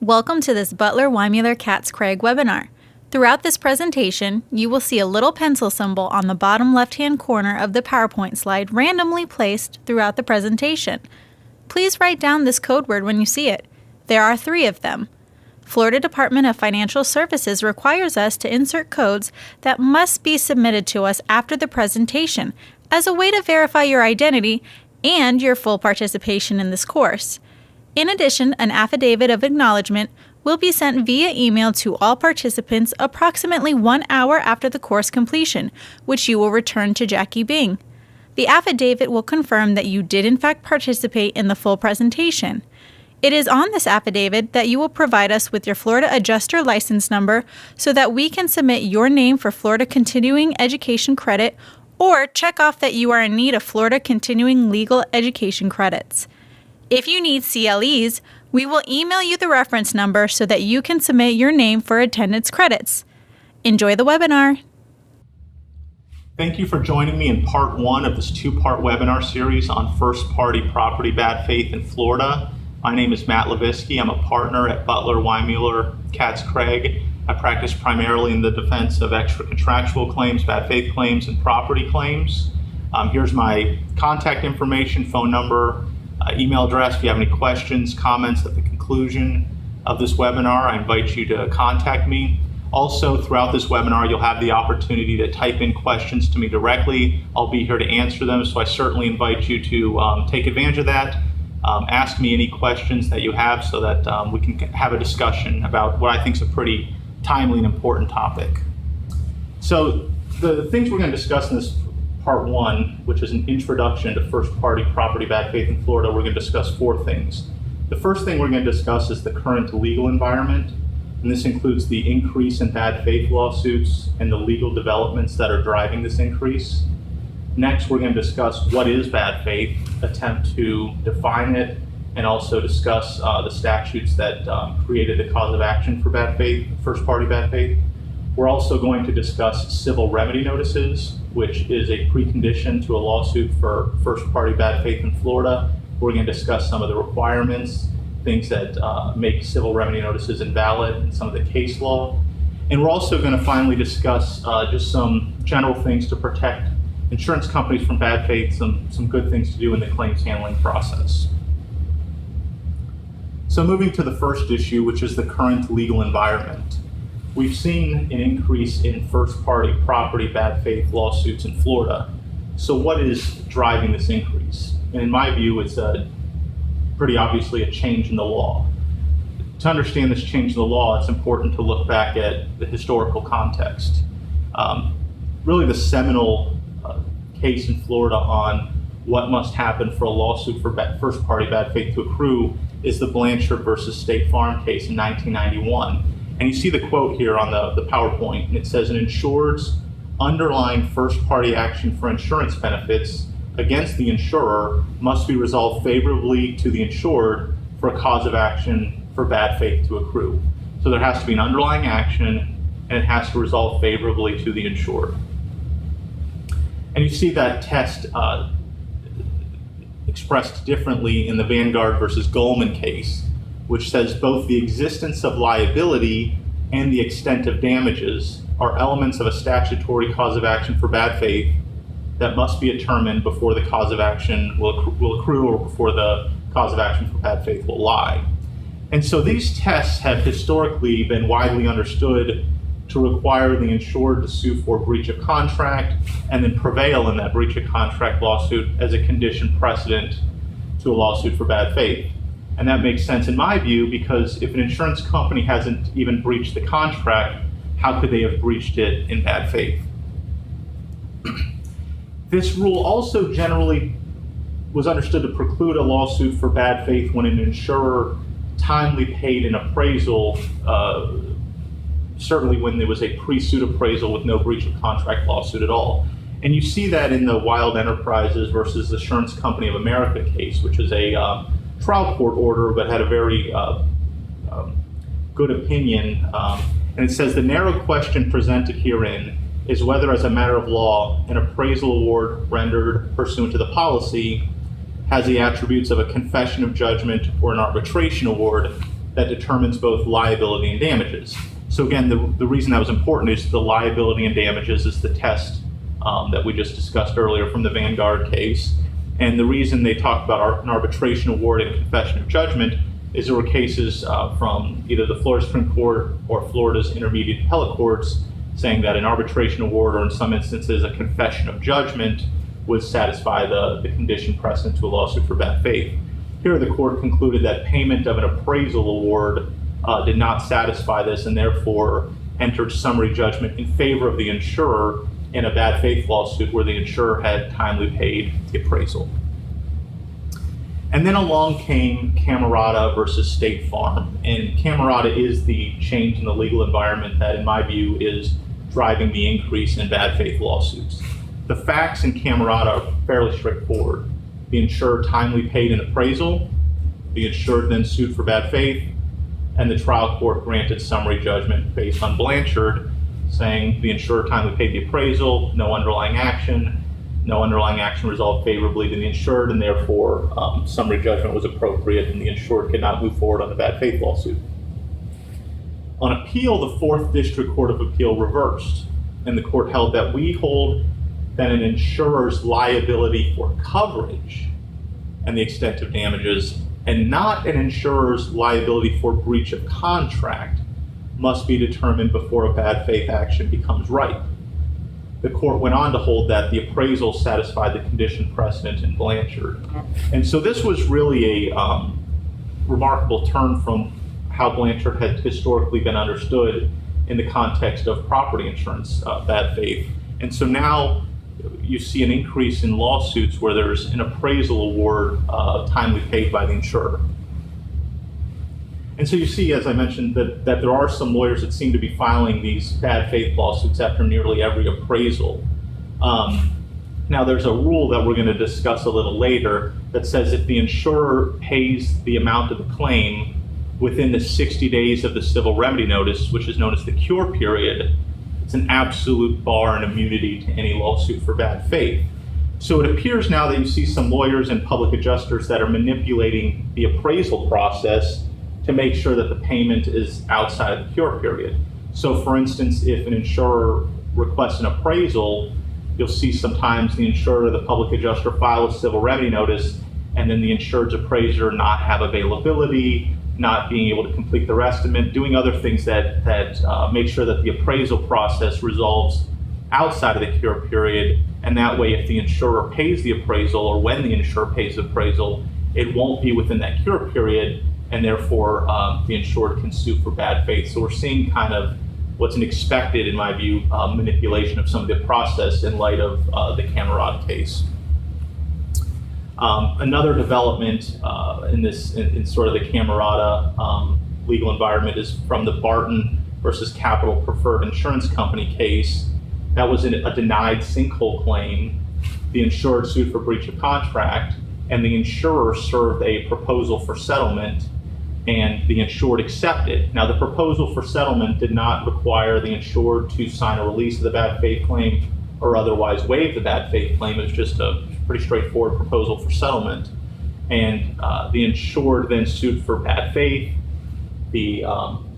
Welcome to this Butler-Weimuller-Katz-Craig webinar. Throughout this presentation, you will see a little pencil symbol on the bottom left-hand corner of the PowerPoint slide randomly placed throughout the presentation. Please write down this code word when you see it. There are 3 of them. Florida Department of Financial Services requires us to insert codes that must be submitted to us after the presentation as a way to verify your identity and your full participation in this course. In addition, an affidavit of acknowledgement will be sent via email to all participants approximately 1 hour after the course completion, which you will return to Jackie Bing. The affidavit will confirm that you did in fact participate in the full presentation. It is on this affidavit that you will provide us with your Florida Adjuster License Number so that we can submit your name for Florida Continuing Education Credit or check off that you are in need of Florida Continuing Legal Education Credits. If you need CLEs, we will email you the reference number so that you can submit your name for attendance credits. Enjoy the webinar. Thank you for joining me in part 1 of this 2-part webinar series on first-party property bad faith in Florida. My name is Matt Lavisky. I'm a partner at Butler-Weimuller-Katz-Craig. I practice primarily in the defense of extra-contractual claims, bad faith claims, and property claims. Here's my contact information, phone number, email address. If you have any questions, comments at the conclusion of this webinar, I invite you to contact me. Also, throughout this webinar, you'll have the opportunity to type in questions to me directly. I'll be here to answer them, so I certainly invite you to take advantage of that. Ask me any questions that you have so that we can have a discussion about what I think is a pretty timely and important topic. So the things we're going to discuss in this part 1, which is an introduction to first-party property bad faith in Florida, we're going to discuss 4 things. The first thing we're going to discuss is the current legal environment, and this includes the increase in bad faith lawsuits and the legal developments that are driving this increase. Next, we're going to discuss what is bad faith, attempt to define it, and also discuss the statutes that created the cause of action for bad faith, first-party bad faith. We're also going to discuss civil remedy notices, which is a precondition to a lawsuit for first-party bad faith in Florida. We're going to discuss some of the requirements, things that make civil remedy notices invalid, and some of the case law. And we're also going to finally discuss just some general things to protect insurance companies from bad faith, some good things to do in the claims handling process. So moving to the first issue, which is the current legal environment. We've seen an increase in first-party property bad faith lawsuits in Florida. So what is driving this increase? And in my view, it's pretty obviously a change in the law. To understand this change in the law, it's important to look back at the historical context. Really the seminal case in Florida on what must happen for a lawsuit for first-party bad faith to accrue is the Blanchard versus State Farm case in 1991. And you see the quote here on the PowerPoint, and it says, an insured's underlying first-party action for insurance benefits against the insurer must be resolved favorably to the insured for a cause of action for bad faith to accrue. So there has to be an underlying action, and it has to resolve favorably to the insured. And you see that test expressed differently in the Vanguard versus Goldman case, which says both the existence of liability and the extent of damages are elements of a statutory cause of action for bad faith that must be determined before the cause of action will accrue or before the cause of action for bad faith will lie. And so these tests have historically been widely understood to require the insured to sue for breach of contract and then prevail in that breach of contract lawsuit as a condition precedent to a lawsuit for bad faith. And that makes sense in my view, because if an insurance company hasn't even breached the contract, how could they have breached it in bad faith? This rule also generally was understood to preclude a lawsuit for bad faith when an insurer timely paid an appraisal, certainly when there was a pre-suit appraisal with no breach of contract lawsuit at all. And you see that in the Wild Enterprises versus Assurance Company of America case, which is a trial court order but had a very good opinion. And it says the narrow question presented herein is whether, as a matter of law, an appraisal award rendered pursuant to the policy has the attributes of a confession of judgment or an arbitration award that determines both liability and damages. So again, the reason that was important is the liability and damages is the test that we just discussed earlier from the Vanguard case. And the reason they talk about an arbitration award and confession of judgment is there were cases from either the Florida Supreme Court or Florida's intermediate appellate courts saying that an arbitration award, or in some instances a confession of judgment, would satisfy the condition precedent to a lawsuit for bad faith. Here the court concluded that payment of an appraisal award did not satisfy this, and therefore entered summary judgment in favor of the insurer in a bad faith lawsuit where the insurer had timely paid the appraisal. And then along came Camerata versus State Farm. And Camerata is the change in the legal environment that, in my view, is driving the increase in bad faith lawsuits. The facts in Camerata are fairly straightforward. The insurer timely paid an appraisal, the insured then sued for bad faith, and the trial court granted summary judgment based on Blanchard, saying the insurer timely paid the appraisal, no underlying action resolved favorably to the insured, and therefore summary judgment was appropriate and the insured could not move forward on the bad faith lawsuit. On appeal, the 4th District Court of Appeal reversed, and the court held that we hold that an insurer's liability for coverage and the extent of damages, and not an insurer's liability for breach of contract, must be determined before a bad faith action becomes ripe. The court went on to hold that the appraisal satisfied the condition precedent in Blanchard. And so this was really a remarkable turn from how Blanchard had historically been understood in the context of property insurance bad faith. And so now you see an increase in lawsuits where there's an appraisal award timely paid by the insurer. And so you see, as I mentioned, that there are some lawyers that seem to be filing these bad faith lawsuits after nearly every appraisal. Now there's a rule that we're going to discuss a little later that says if the insurer pays the amount of the claim within the 60 days of the civil remedy notice, which is known as the cure period, it's an absolute bar and immunity to any lawsuit for bad faith. So it appears now that you see some lawyers and public adjusters that are manipulating the appraisal process to make sure that the payment is outside of the cure period. So for instance, if an insurer requests an appraisal, you'll see sometimes the insurer or the public adjuster file a civil remedy notice, and then the insured's appraiser not have availability, not being able to complete their estimate, doing other things that make sure that the appraisal process resolves outside of the cure period. And that way, if the insurer pays the appraisal, or when the insurer pays the appraisal, it won't be within that cure period, and therefore the insured can sue for bad faith. So we're seeing kind of what's an expected, in my view, manipulation of some of the process in light of the Camerata case. Another development in sort of the Camerata legal environment is from the Barton versus Capital Preferred Insurance Company case. That was a denied sinkhole claim. The insured sued for breach of contract, and the insurer served a proposal for settlement, and the insured accepted. Now, the proposal for settlement did not require the insured to sign a release of the bad faith claim or otherwise waive the bad faith claim. It was just a pretty straightforward proposal for settlement. And the insured then sued for bad faith. The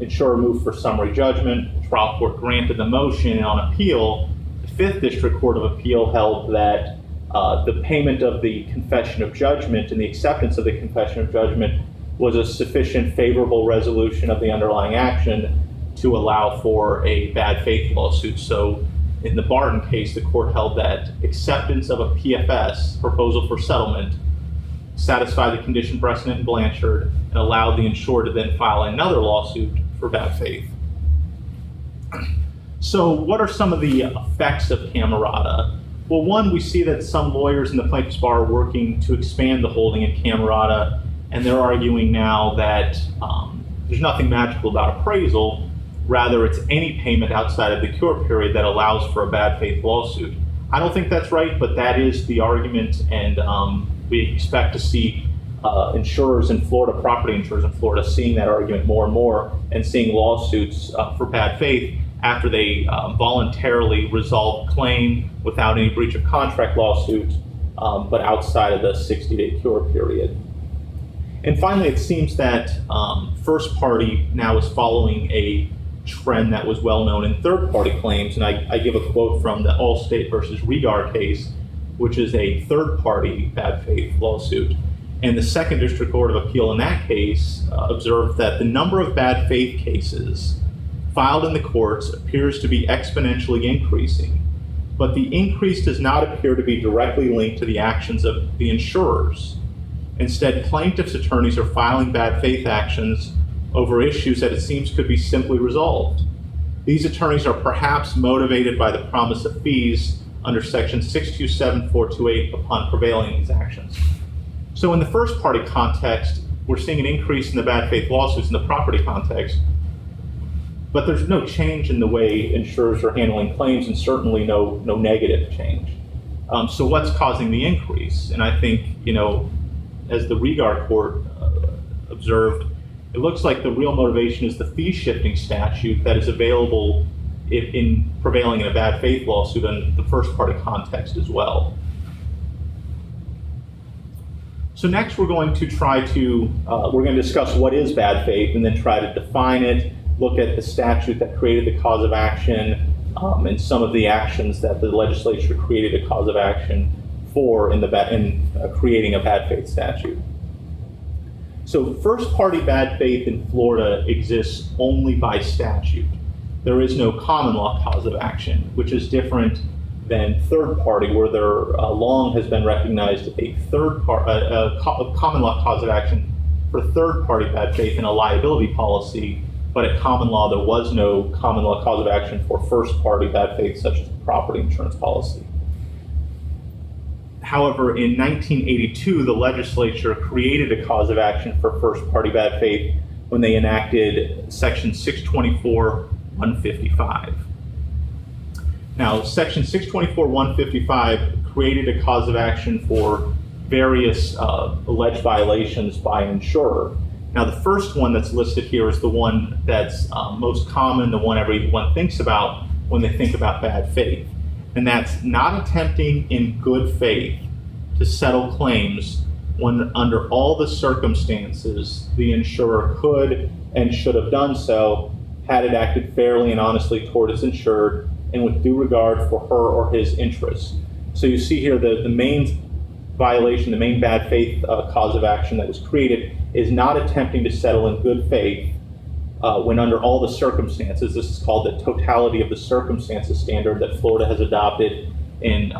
insurer moved for summary judgment. The trial court granted the motion, and on appeal, the 5th District Court of Appeal held that the payment of the confession of judgment and the acceptance of the confession of judgment was a sufficient favorable resolution of the underlying action to allow for a bad faith lawsuit. So in the Barton case, the court held that acceptance of a PFS, proposal for settlement, satisfied the condition precedent in Blanchard and allowed the insured to then file another lawsuit for bad faith. So what are some of the effects of Camerata? Well, one, we see that some lawyers in the plaintiff's bar are working to expand the holding in Camerata, and they're arguing now that there's nothing magical about appraisal. Rather, it's any payment outside of the cure period that allows for a bad faith lawsuit. I don't think that's right, but that is the argument, and we expect to see insurers in Florida, property insurers in Florida, seeing that argument more and more and seeing lawsuits for bad faith after they voluntarily resolve claim without any breach of contract lawsuit, but outside of the 60-day cure period. And finally, it seems that first party now is following a trend that was well known in third party claims. And I give a quote from the Allstate versus Regar case, which is a third party bad faith lawsuit. And the Second District Court of Appeal in that case observed that the number of bad faith cases filed in the courts appears to be exponentially increasing, but the increase does not appear to be directly linked to the actions of the insurers. Instead, plaintiffs' attorneys are filing bad faith actions over issues that it seems could be simply resolved. These attorneys are perhaps motivated by the promise of fees under Section 627428 upon prevailing in these actions. So in the first party context, we're seeing an increase in the bad faith lawsuits in the property context, but there's no change in the way insurers are handling claims, and certainly no negative change. So what's causing the increase? And I think, as the Regar court observed, it looks like the real motivation is the fee shifting statute that is available in prevailing in a bad faith lawsuit in the first party context as well. So next we're going to discuss what is bad faith and then try to define it, look at the statute that created the cause of action, and some of the actions that the legislature created a cause of action for in creating a bad faith statute. So first party bad faith in Florida exists only by statute. There is no common law cause of action, which is different than third party, where there long has been recognized a common law cause of action for third party bad faith in a liability policy, but at common law there was no common law cause of action for first party bad faith, such as a property insurance policy. However, in 1982, the legislature created a cause of action for first party bad faith when they enacted Section 624-155. Now, Section 624-155 created a cause of action for various alleged violations by an insurer. Now, the first one that's listed here is the one that's most common, the one everyone thinks about when they think about bad faith. And that's not attempting in good faith to settle claims when under all the circumstances the insurer could and should have done so had it acted fairly and honestly toward its insured and with due regard for her or his interests. So you see here the main violation, the main bad faith cause of action that was created is not attempting to settle in good faith when under all the circumstances. This is called the totality of the circumstances standard that Florida has adopted in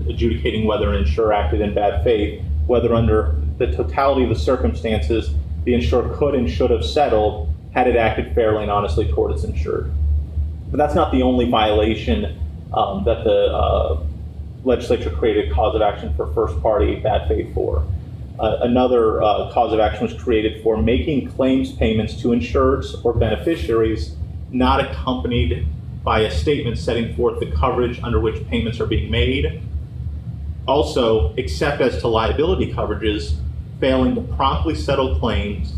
adjudicating whether an insurer acted in bad faith, whether under the totality of the circumstances the insurer could and should have settled had it acted fairly and honestly toward its insured. But that's not the only violation that the legislature created a cause of action for first party bad faith for. Another cause of action was created for making claims payments to insureds or beneficiaries not accompanied by a statement setting forth the coverage under which payments are being made. Also, except as to liability coverages, failing to promptly settle claims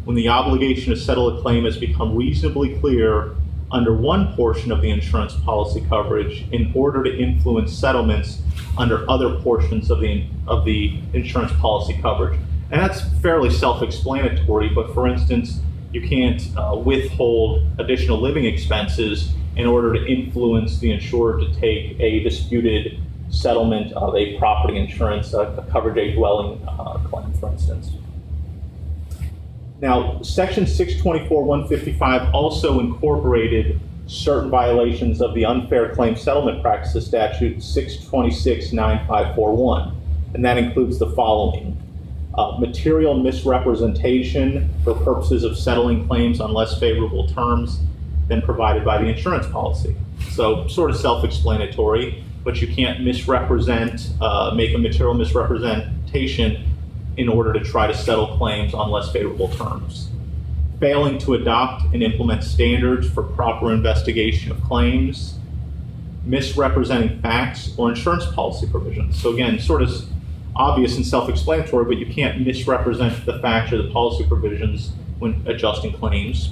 when the obligation to settle a claim has become reasonably clear under one portion of the insurance policy coverage in order to influence settlements under other portions of the insurance policy coverage. And that's fairly self-explanatory, but for instance, you can't withhold additional living expenses in order to influence the insurer to take a disputed settlement of a property insurance, a coverage a dwelling claim, for instance. Now, Section 624-155 also incorporated certain violations of the Unfair Claim Settlement Practices Statute 626-9541, and that includes the following. Material misrepresentation for purposes of settling claims on less favorable terms than provided by the insurance policy. So sort of self-explanatory, but you can't misrepresent, make a material misrepresentation in order to try to settle claims on less favorable terms. Failing to adopt and implement standards for proper investigation of claims, misrepresenting facts or insurance policy provisions. So again, sort of obvious and self-explanatory, but you can't misrepresent the facts or the policy provisions when adjusting claims.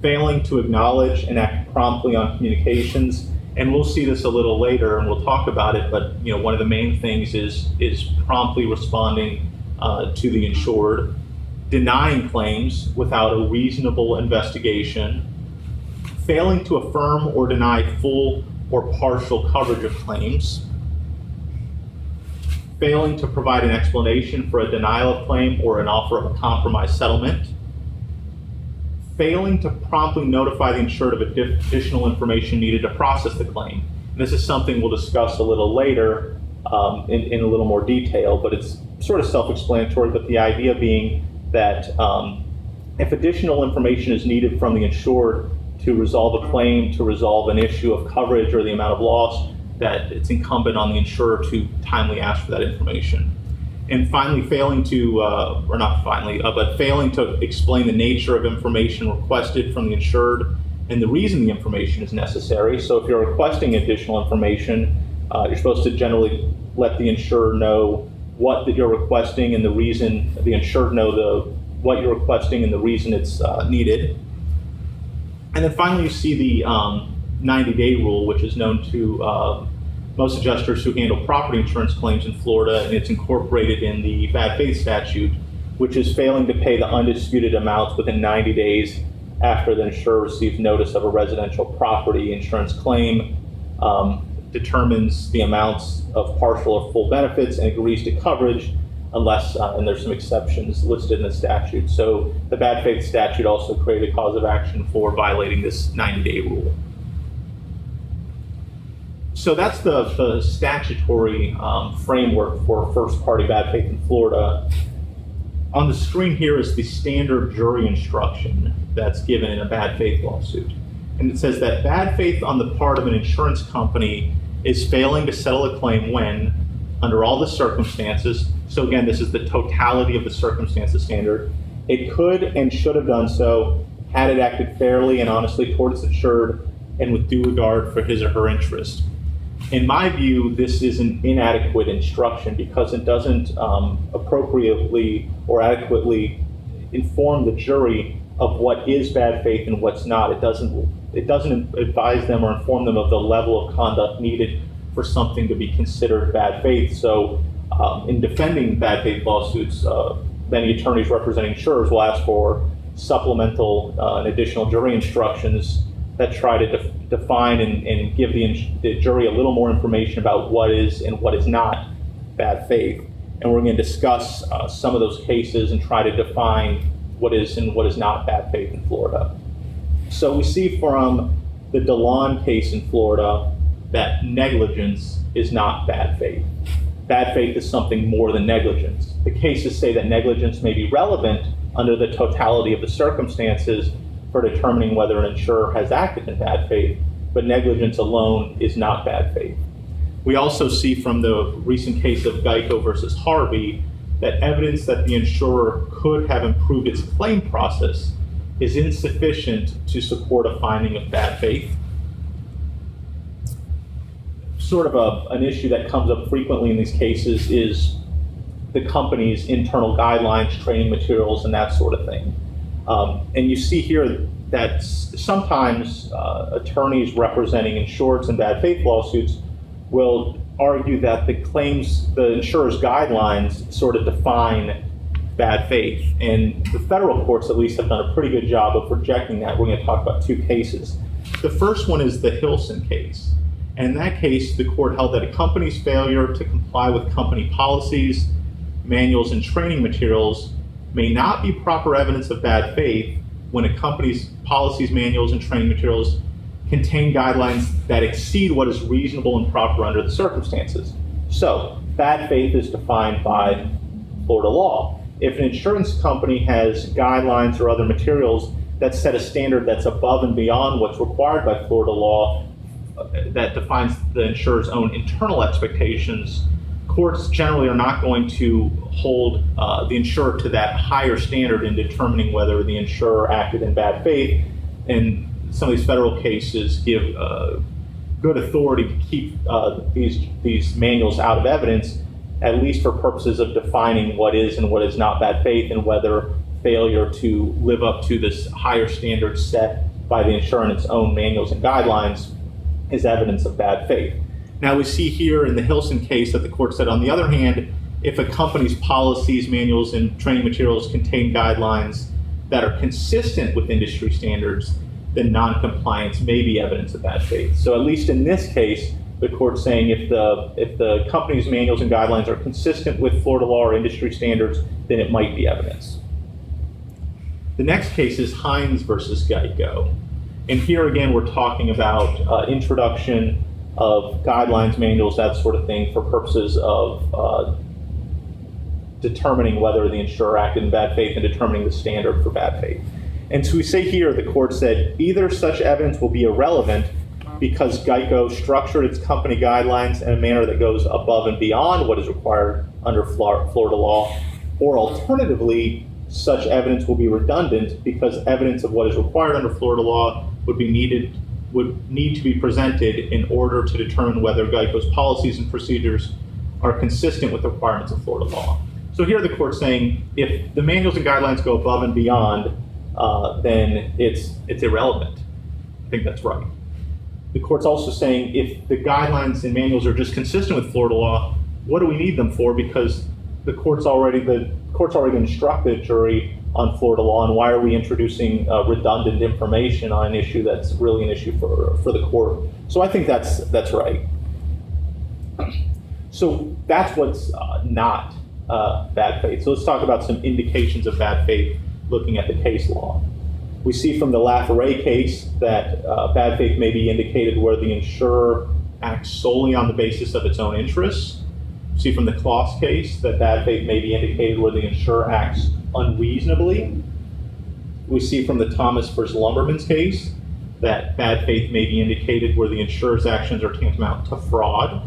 Failing to acknowledge and act promptly on communications, and we'll see this a little later and we'll talk about it, but one of the main things is promptly responding to the insured, denying claims without a reasonable investigation, failing to affirm or deny full or partial coverage of claims, failing to provide an explanation for a denial of claim or an offer of a compromise settlement, failing to promptly notify the insured of additional information needed to process the claim. And this is something we'll discuss a little later in a little more detail, but it's sort of self-explanatory, but the idea being that if additional information is needed from the insured to resolve a claim, to resolve an issue of coverage or the amount of loss, that it's incumbent on the insurer to timely ask for that information. And finally, failing to, or not finally, but failing to explain the nature of information requested from the insured and the reason the information is necessary. So if you're requesting additional information, you're supposed to generally let the insurer know what that you're requesting and the reason, the insured know what you're requesting and the reason it's needed. And then finally, you see the 90-day rule, which is known to most adjusters who handle property insurance claims in Florida, and it's incorporated in the bad faith statute, which is failing to pay the undisputed amounts within 90 days after the insurer receives notice of a residential property insurance claim, determines the amounts of partial or full benefits, and agrees to coverage unless, and there's some exceptions listed in the statute. So the bad faith statute also created a cause of action for violating this 90-day rule. So that's the statutory framework for first-party bad faith in Florida. On the screen here is the standard jury instruction that's given in a bad faith lawsuit. And it says that bad faith on the part of an insurance company is failing to settle a claim when, under all the circumstances, so again, this is the totality of the circumstances standard, it could and should have done so had it acted fairly and honestly toward its insured and with due regard for his or her interest. In my view, this is an inadequate instruction because it doesn't appropriately or adequately inform the jury of what is bad faith and what's not. It doesn't advise them or inform them of the level of conduct needed for something to be considered bad faith. So in defending bad faith lawsuits, many attorneys representing insurers will ask for supplemental and additional jury instructions that try to define and give the jury a little more information about what is and what is not bad faith. And we're going to discuss some of those cases and try to define what is and what is not bad faith in Florida. So we see from the DeLon case in Florida that negligence is not bad faith. Bad faith is something more than negligence. The cases say that negligence may be relevant under the totality of the circumstances for determining whether an insurer has acted in bad faith, but negligence alone is not bad faith. We also see from the recent case of Geico versus Harvey that evidence that the insurer could have improved its claim process is insufficient to support a finding of bad faith. Sort of an issue that comes up frequently in these cases is the company's internal guidelines, training materials, and that sort of thing. And you see here that sometimes attorneys representing insureds in bad faith lawsuits will argue that the insurer's guidelines sort of define bad faith. And the federal courts, at least, have done a pretty good job of rejecting that. We're going to talk about two cases. The first one is the Hilson case. And in that case, the court held that a company's failure to comply with company policies, manuals, and training materials may not be proper evidence of bad faith when a company's policies, manuals, and training materials contain guidelines that exceed what is reasonable and proper under the circumstances. So, bad faith is defined by Florida law. If an insurance company has guidelines or other materials that set a standard that's above and beyond what's required by Florida law, that defines the insurer's own internal expectations, courts generally are not going to hold the insurer to that higher standard in determining whether the insurer acted in bad faith. And some of these federal cases give good authority to keep these manuals out of evidence, at least for purposes of defining what is and what is not bad faith, and whether failure to live up to this higher standard set by the insurer in its own manuals and guidelines is evidence of bad faith. Now we see here in the Hilson case that the court said, on the other hand, if a company's policies, manuals, and training materials contain guidelines that are consistent with industry standards, then non-compliance may be evidence of bad faith. So at least in this case, the court's saying if the company's manuals and guidelines are consistent with Florida law or industry standards, then it might be evidence. The next case is Hines versus Geico. And here again, we're talking about introduction of guidelines, manuals, that sort of thing for purposes of determining whether the insurer acted in bad faith and determining the standard for bad faith. And so we say here, the court said, either such evidence will be irrelevant because Geico structured its company guidelines in a manner that goes above and beyond what is required under Florida law, or alternatively, such evidence will be redundant because evidence of what is required under Florida law would need to be presented in order to determine whether Geico's policies and procedures are consistent with the requirements of Florida law. So here the court's saying if the manuals and guidelines go above and beyond, then it's irrelevant. I think that's right. The court's also saying if the guidelines and manuals are just consistent with Florida law, what do we need them for? Because the court's already instructed the jury on Florida law, and why are we introducing redundant information on an issue that's really an issue for the court? So I think that's right. So that's what's not bad faith. So let's talk about some indications of bad faith looking at the case law. We see from the Lavisky case that bad faith may be indicated where the insurer acts solely on the basis of its own interests. We see from the Kloss case that bad faith may be indicated where the insurer acts unreasonably. We see from the Thomas versus Lumberman's case that bad faith may be indicated where the insurer's actions are tantamount to fraud.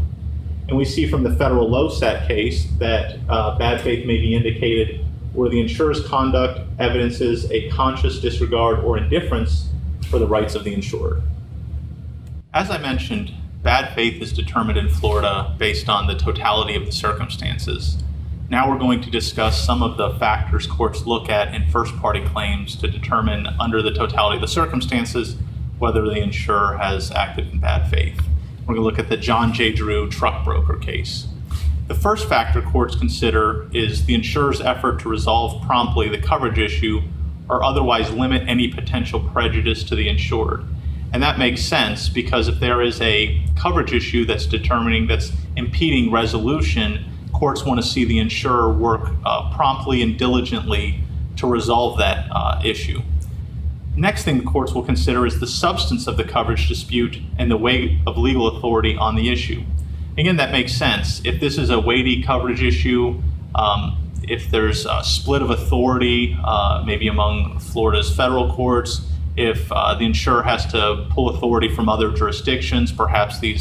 And we see from the federal LoSAT case that bad faith may be indicated where the insurer's conduct evidences a conscious disregard or indifference for the rights of the insured. As I mentioned, bad faith is determined in Florida based on the totality of the circumstances. Now we're going to discuss some of the factors courts look at in first-party claims to determine, under the totality of the circumstances, whether the insurer has acted in bad faith. We're going to look at the John J. Drew truck broker case. The first factor courts consider is the insurer's effort to resolve promptly the coverage issue or otherwise limit any potential prejudice to the insured. And that makes sense because if there is a coverage issue that's impeding resolution, courts want to see the insurer work promptly and diligently to resolve that issue. Next thing the courts will consider is the substance of the coverage dispute and the weight of legal authority on the issue. Again, that makes sense. If this is a weighty coverage issue, if there's a split of authority, maybe among Florida's federal courts, if the insurer has to pull authority from other jurisdictions, perhaps the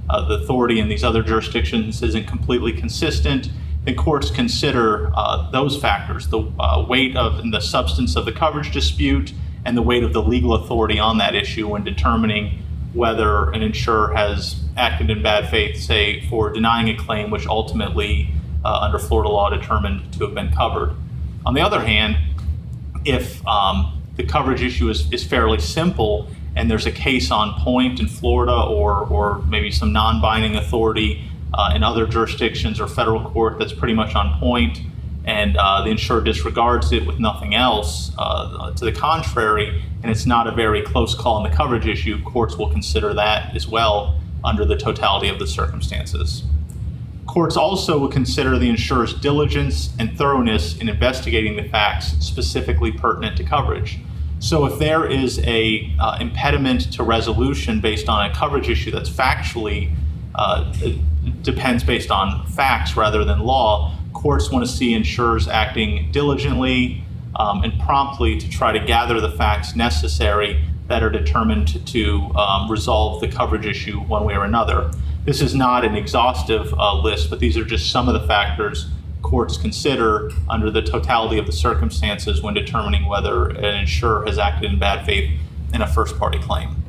authority in these other jurisdictions isn't completely consistent, then courts consider those factors, the weight of and the substance of the coverage dispute and the weight of the legal authority on that issue when determining whether an insurer has acted in bad faith, say, for denying a claim which ultimately, under Florida law, determined to have been covered. On the other hand, if the coverage issue is fairly simple and there's a case on point in Florida or maybe some non-binding authority in other jurisdictions or federal court that's pretty much on point, and the insurer disregards it with nothing else to the contrary, and it's not a very close call on the coverage issue, courts will consider that as well under the totality of the circumstances. Courts also will consider the insurer's diligence and thoroughness in investigating the facts specifically pertinent to coverage. So if there is a impediment to resolution based on a coverage issue that's factually depends based on facts rather than law, courts want to see insurers acting diligently and promptly to try to gather the facts necessary that are determined to resolve the coverage issue one way or another. This is not an exhaustive list, but these are just some of the factors courts consider under the totality of the circumstances when determining whether an insurer has acted in bad faith in a first-party claim.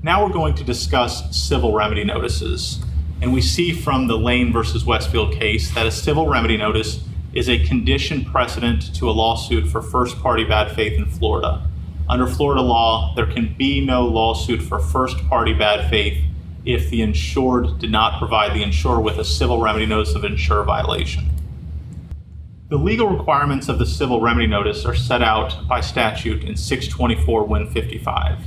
Now we're going to discuss civil remedy notices. And we see from the Lane versus Westfield case that a civil remedy notice is a condition precedent to a lawsuit for first-party bad faith in Florida. Under Florida law, there can be no lawsuit for first-party bad faith if the insured did not provide the insurer with a civil remedy notice of insurer violation. The legal requirements of the civil remedy notice are set out by statute in 624-155.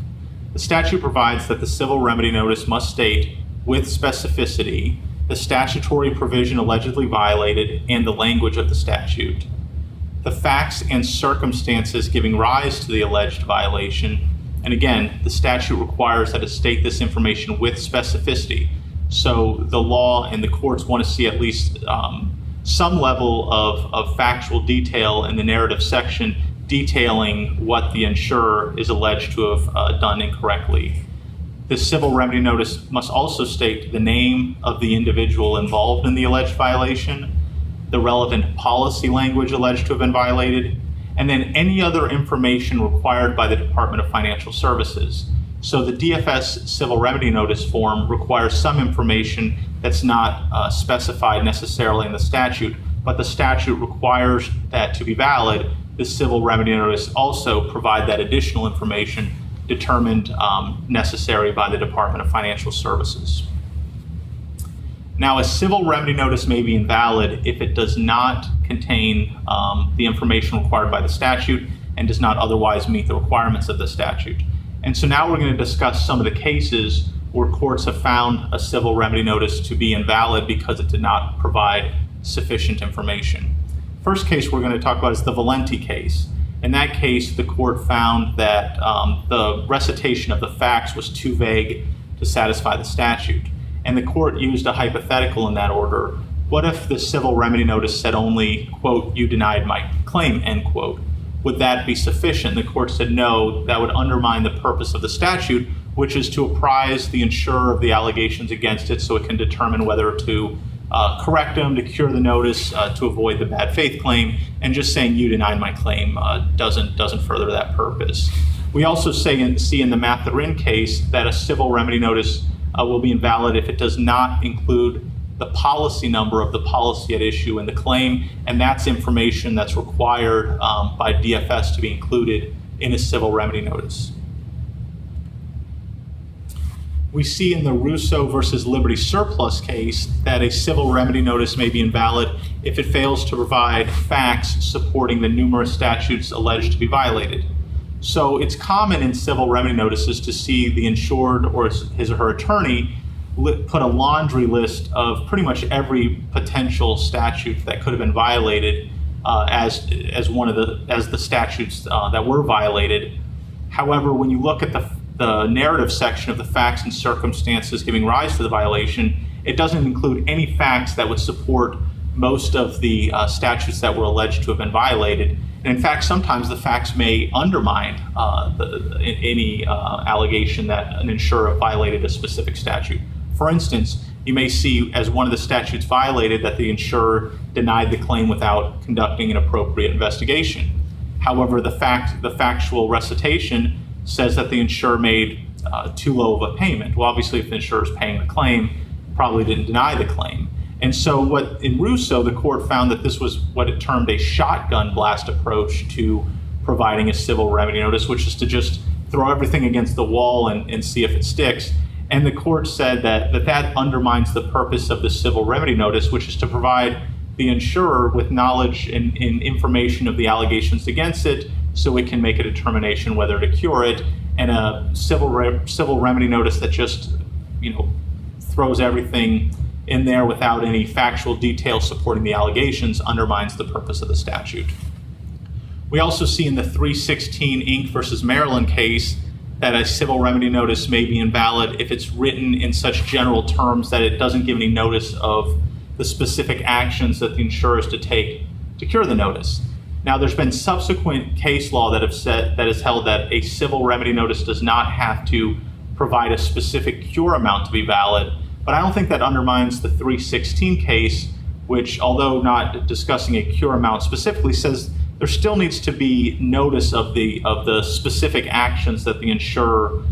The statute provides that the civil remedy notice must state, with specificity, the statutory provision allegedly violated and the language of the statute, the facts and circumstances giving rise to the alleged violation, and again, the statute requires that it state this information with specificity. So the law and the courts want to see at least some level of factual detail in the narrative section detailing what the insurer is alleged to have done incorrectly. The civil remedy notice must also state the name of the individual involved in the alleged violation, the relevant policy language alleged to have been violated, and then any other information required by the Department of Financial Services. So the DFS civil remedy notice form requires some information that's not specified necessarily in the statute, but the statute requires that to be valid. The civil remedy notice also provide that additional information determined necessary by the Department of Financial Services. Now, a civil remedy notice may be invalid if it does not contain the information required by the statute and does not otherwise meet the requirements of the statute. And so now we're going to discuss some of the cases where courts have found a civil remedy notice to be invalid because it did not provide sufficient information. First case we're going to talk about is the Valenti case. In that case, the court found that the recitation of the facts was too vague to satisfy the statute. And the court used a hypothetical in that order. What if the civil remedy notice said only, quote, "you denied my claim," end quote? Would that be sufficient? The court said no, that would undermine the purpose of the statute, which is to apprise the insurer of the allegations against it so it can determine whether to correct them, to cure the notice, to avoid the bad faith claim, and just saying "you denied my claim" doesn't further that purpose. We also see in the Matherin case that a civil remedy notice will be invalid if it does not include the policy number of the policy at issue in the claim, and that's information that's required by DFS to be included in a civil remedy notice. We see in the Russo versus Liberty Surplus case that a civil remedy notice may be invalid if it fails to provide facts supporting the numerous statutes alleged to be violated. So it's common in civil remedy notices to see the insured or his or her attorney put a laundry list of pretty much every potential statute that could have been violated as the statutes that were violated. However, when you look at the narrative section of the facts and circumstances giving rise to the violation, it doesn't include any facts that would support most of the statutes that were alleged to have been violated. And in fact, sometimes the facts may undermine any allegation that an insurer violated a specific statute. For instance, you may see as one of the statutes violated that the insurer denied the claim without conducting an appropriate investigation. However, the factual recitation says that the insurer made too low of a payment. Well, obviously, if the insurer is paying the claim, probably didn't deny the claim. And so in Russo, the court found that this was what it termed a shotgun blast approach to providing a civil remedy notice, which is to just throw everything against the wall and see if it sticks. And the court said that undermines the purpose of the civil remedy notice, which is to provide the insurer with knowledge and information of the allegations against it so it can make a determination whether to cure it. And a civil remedy notice that just throws everything in there without any factual detail supporting the allegations undermines the purpose of the statute. We also see in the 316 Inc. versus Maryland case that a civil remedy notice may be invalid if it's written in such general terms that it doesn't give any notice of the specific actions that the insurer is to take to cure the notice. Now, there's been subsequent case law that has held that a civil remedy notice does not have to provide a specific cure amount to be valid, but I don't think that undermines the 316 case, which, although not discussing a cure amount specifically, says there still needs to be notice of the specific actions that the insurer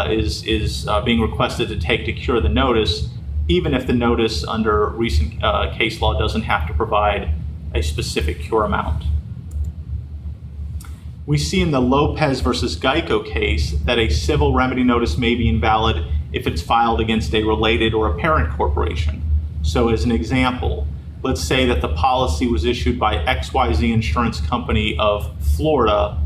is being requested to take to cure the notice, even if the notice under recent case law doesn't have to provide a specific cure amount. We see in the Lopez versus Geico case that a civil remedy notice may be invalid if it's filed against a related or a parent corporation. So as an example, let's say that the policy was issued by XYZ Insurance Company of Florida,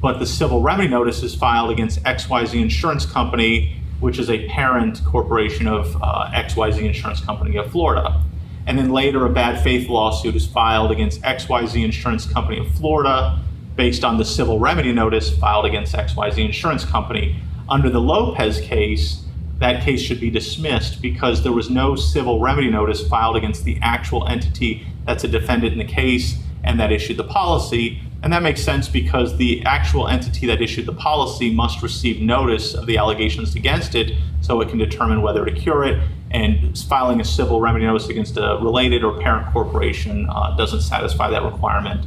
but the civil remedy notice is filed against XYZ Insurance Company, which is a parent corporation of XYZ Insurance Company of Florida. And then later a bad faith lawsuit is filed against XYZ Insurance Company of Florida based on the civil remedy notice filed against XYZ Insurance Company. Under the Lopez case, that case should be dismissed because there was no civil remedy notice filed against the actual entity that's a defendant in the case and that issued the policy. And that makes sense because the actual entity that issued the policy must receive notice of the allegations against it so it can determine whether to cure it. And filing a civil remedy notice against a related or parent corporation doesn't satisfy that requirement.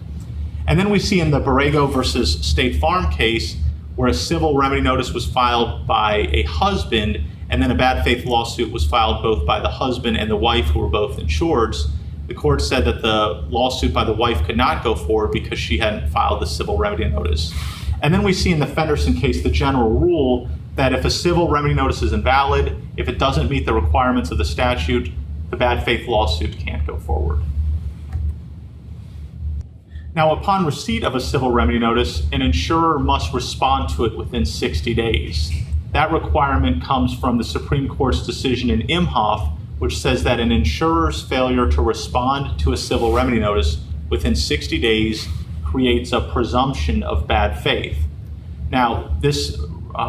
And then we see in the Borrego versus State Farm case where a civil remedy notice was filed by a husband and then a bad faith lawsuit was filed both by the husband and the wife who were both insureds. The court said that the lawsuit by the wife could not go forward because she hadn't filed the civil remedy notice. And then we see in the Fenderson case the general rule that if a civil remedy notice is invalid, if it doesn't meet the requirements of the statute, the bad faith lawsuit can't go forward. Now, upon receipt of a civil remedy notice, an insurer must respond to it within 60 days. That requirement comes from the Supreme Court's decision in Imhoff, which says that an insurer's failure to respond to a civil remedy notice within 60 days creates a presumption of bad faith. Now, this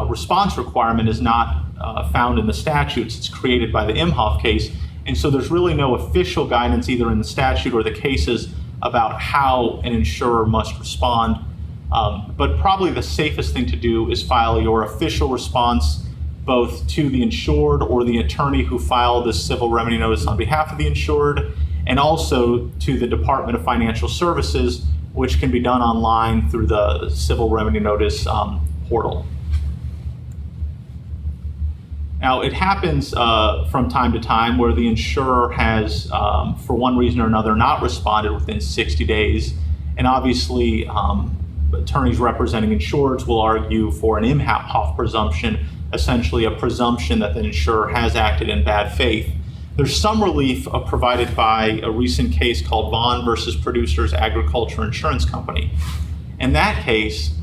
response requirement is not found in the statutes. It's created by the Imhoff case, and so there's really no official guidance either in the statute or the cases about how an insurer must respond. But probably the safest thing to do is file your official response both to the insured or the attorney who filed the civil remedy notice on behalf of the insured, and also to the Department of Financial Services, which can be done online through the civil remedy notice portal. Now, it happens from time to time where the insurer has, for one reason or another, not responded within 60 days. And obviously, attorneys representing insureds will argue for an Imhoff presumption, essentially a presumption that the insurer has acted in bad faith. There's some relief provided by a recent case called Vaughn versus Producers Agriculture Insurance Company. In that case,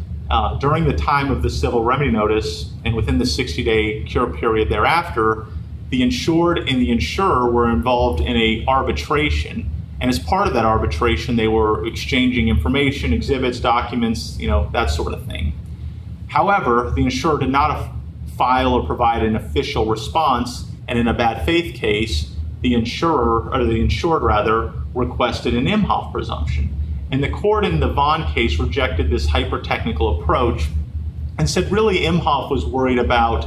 during the time of the civil remedy notice and within the 60-day cure period thereafter, the insured and the insurer were involved in an arbitration. And as part of that arbitration, they were exchanging information, exhibits, documents, that sort of thing. However, the insurer did not file or provide an official response, and in a bad faith case, the insured requested an Imhoff presumption. And the court in the Vaughn case rejected this hyper-technical approach and said really Imhoff was worried about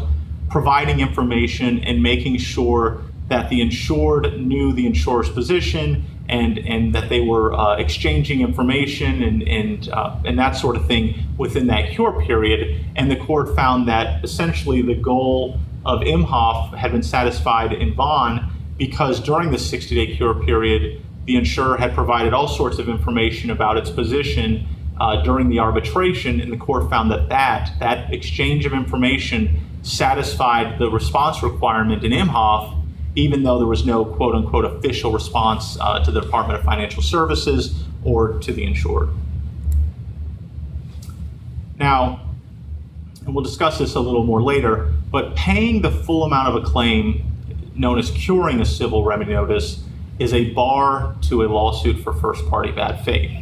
providing information and making sure that the insured knew the insurer's position and that they were exchanging information and that sort of thing within that cure period. And the court found that essentially the goal of Imhoff had been satisfied in Vaughn because during the 60-day cure period, the insurer had provided all sorts of information about its position during the arbitration, and the court found that exchange of information satisfied the response requirement in Imhoff, even though there was no quote-unquote official response to the Department of Financial Services or to the insured. Now, and we'll discuss this a little more later, but paying the full amount of a claim, known as curing a civil remedy notice, is a bar to a lawsuit for first-party bad faith.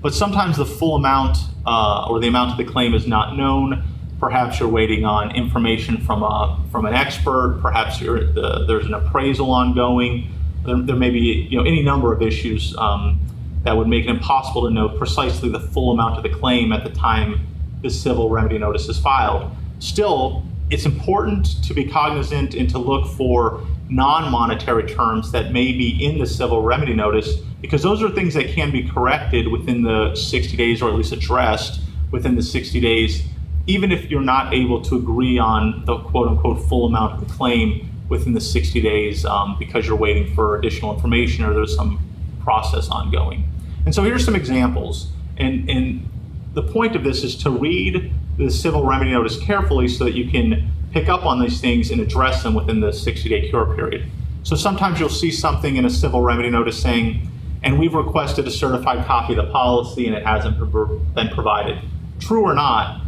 But sometimes the full amount or the amount of the claim is not known. Perhaps you're waiting on information from an expert. Perhaps there's an appraisal ongoing. There may be any number of issues that would make it impossible to know precisely the full amount of the claim at the time the civil remedy notice is filed. Still, it's important to be cognizant and to look for non-monetary terms that may be in the civil remedy notice, because those are things that can be corrected within the 60 days, or at least addressed within the 60 days, even if you're not able to agree on the quote-unquote full amount of the claim within the 60 days because you're waiting for additional information or there's some process ongoing. And so here's some examples. And the point of this is to read the civil remedy notice carefully so that you can pick up on these things and address them within the 60-day cure period. So sometimes you'll see something in a civil remedy notice saying, and we've requested a certified copy of the policy and it hasn't been provided. True or not,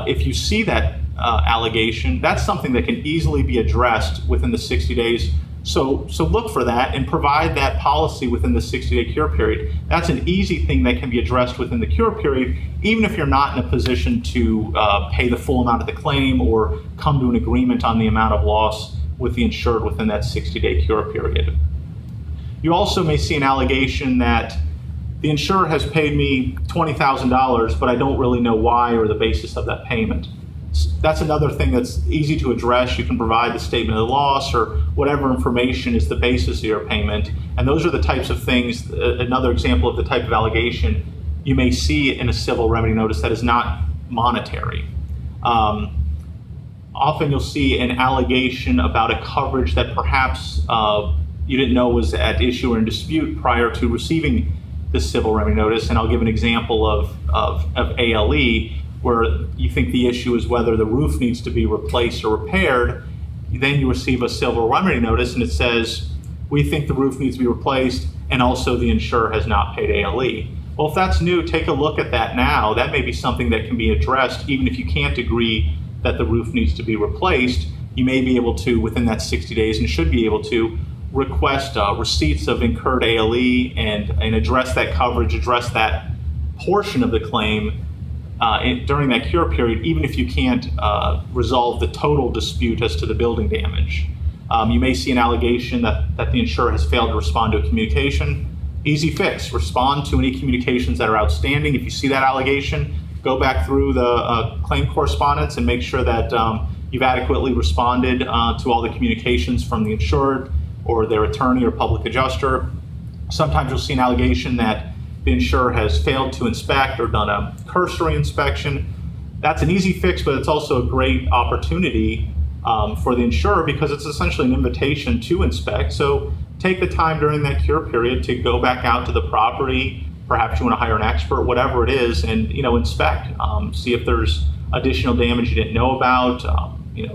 if you see that allegation, that's something that can easily be addressed within the 60 days. So look for that and provide that policy within the 60-day cure period. That's an easy thing that can be addressed within the cure period, even if you're not in a position to pay the full amount of the claim or come to an agreement on the amount of loss with the insured within that 60-day cure period. You also may see an allegation that the insurer has paid me $20,000, but I don't really know why or the basis of that payment. That's another thing that's easy to address. You can provide the statement of the loss or whatever information is the basis of your payment. And those are the types of things, another example of the type of allegation you may see in a civil remedy notice that is not monetary. Often you'll see an allegation about a coverage that perhaps you didn't know was at issue or in dispute prior to receiving this civil remedy notice. And I'll give an example of ALE, where you think the issue is whether the roof needs to be replaced or repaired. Then you receive a civil remedy notice and it says, we think the roof needs to be replaced and also the insurer has not paid ALE. Well, if that's new, take a look at that now. That may be something that can be addressed even if you can't agree that the roof needs to be replaced. You may be able to, within that 60 days, and should be able to, request receipts of incurred ALE and address that coverage, address that portion of the claim during that cure period, even if you can't resolve the total dispute as to the building damage. You may see an allegation that the insurer has failed to respond to a communication. Easy fix, respond to any communications that are outstanding. If you see that allegation, go back through the claim correspondence and make sure that you've adequately responded to all the communications from the insured or their attorney or public adjuster. Sometimes you'll see an allegation that the insurer has failed to inspect or done a cursory inspection. That's an easy fix, but it's also a great opportunity for the insurer because it's essentially an invitation to inspect. So take the time during that cure period to go back out to the property. Perhaps you want to hire an expert, whatever it is, and inspect. See if there's additional damage you didn't know about,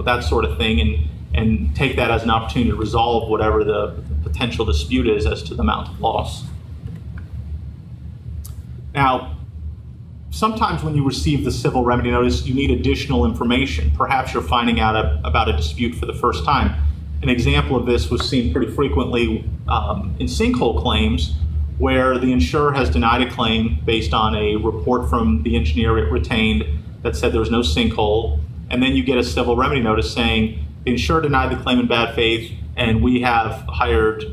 that sort of thing, and take that as an opportunity to resolve whatever the potential dispute is as to the amount of loss. Now, sometimes when you receive the civil remedy notice, you need additional information. Perhaps you're finding out about a dispute for the first time. An example of this was seen pretty frequently in sinkhole claims, where the insurer has denied a claim based on a report from the engineer it retained that said there was no sinkhole, and then you get a civil remedy notice saying the insurer denied the claim in bad faith, and we have hired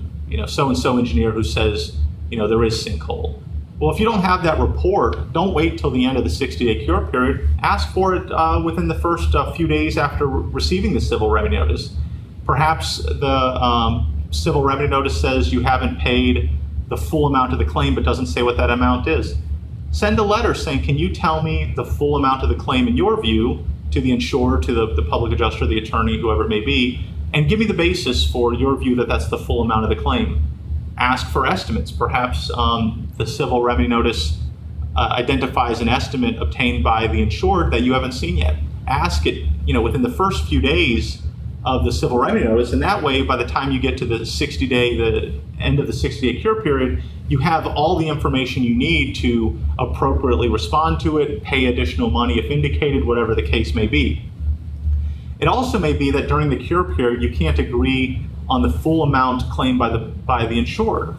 so-and-so engineer who says there is sinkhole. Well, if you don't have that report, don't wait till the end of the 60-day cure period. Ask for it within the first few days after receiving the civil remedy notice. Perhaps the civil remedy notice says you haven't paid the full amount of the claim but doesn't say what that amount is. Send a letter saying, can you tell me the full amount of the claim in your view to the insurer, to the public adjuster, the attorney, whoever it may be, and give me the basis for your view that that's the full amount of the claim. Ask for estimates. Perhaps the civil remedy notice identifies an estimate obtained by the insured that you haven't seen yet. Ask it, within the first few days of the civil remedy notice, and that way, by the time you get to the end of the 60-day cure period, you have all the information you need to appropriately respond to it, pay additional money if indicated, whatever the case may be. It also may be that during the cure period, you can't agree on the full amount claimed by the insured.